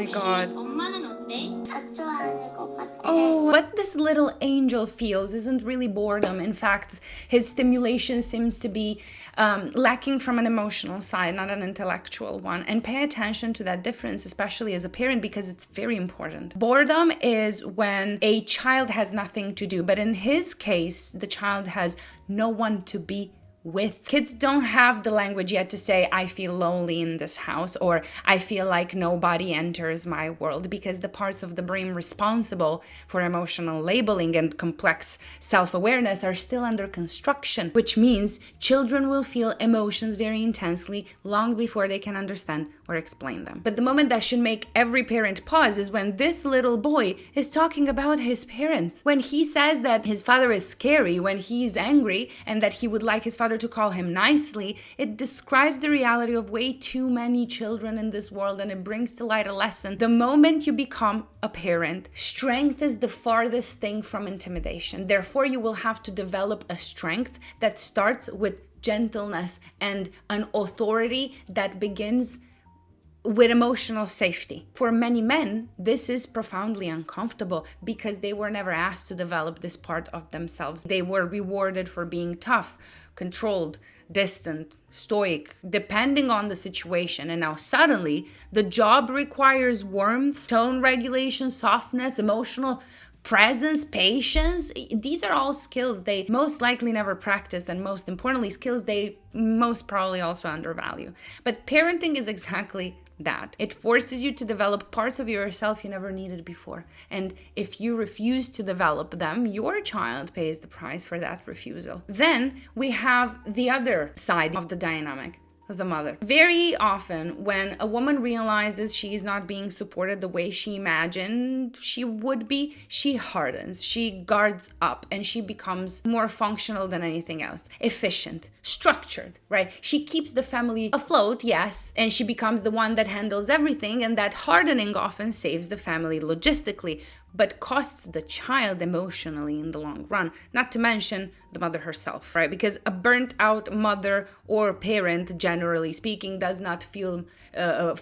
my god. 엄마는 어때? 다 좋아하는 것 같아. Oh, what this little angel feels isn't really boredom. In fact, his stimulation seems to be lacking from an emotional side, not an intellectual one. And pay attention to that difference, especially as a parent, because it's very important. Boredom is when a child has nothing to do, but in his case, the child has no one to be with. Kids don't have the language yet to say, I feel lonely in this house, or I feel like nobody enters my world, because the parts of the brain responsible for emotional labeling and complex self-awareness are still under construction, which means children will feel emotions very intensely long before they can understand or explain them. But the moment that should make every parent pause is when this little boy is talking about his parents. When he says that his father is scary, when he's angry, and that he would like his father to call him nicely, it describes the reality of way too many children in this world, and it brings to light a lesson. The moment you become a parent, strength is the farthest thing from intimidation. Therefore, you will have to develop a strength that starts with gentleness and an authority that begins with emotional safety. For many men, this is profoundly uncomfortable because they were never asked to develop this part of themselves. They were rewarded for being tough, controlled, distant, stoic, depending on the situation. And now suddenly, the job requires warmth, tone regulation, softness, emotional presence, patience. These are all skills they most likely never practiced, and most importantly, skills they most probably also undervalue. But parenting is exactly that. It forces you to develop parts of yourself you never needed before. And if you refuse to develop them, your child pays the price for that refusal. Then we have the other side of the dynamic, the mother. Very often when a woman realizes she is not being supported the way she imagined she would be, she hardens, she guards up, and she becomes more functional than anything else. Efficient, structured, right? She keeps the family afloat, yes, and she becomes the one that handles everything, and that hardening often saves the family logistically, but costs the child emotionally in the long run, not to mention the mother herself, right? Because a burnt out mother or parent, generally speaking, does not feel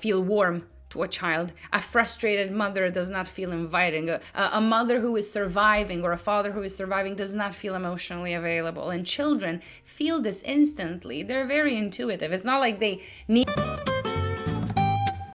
warm to a child. A frustrated mother does not feel inviting. A mother who is surviving or a father who is surviving does not feel emotionally available. And children feel this instantly. They're very intuitive. It's not like they need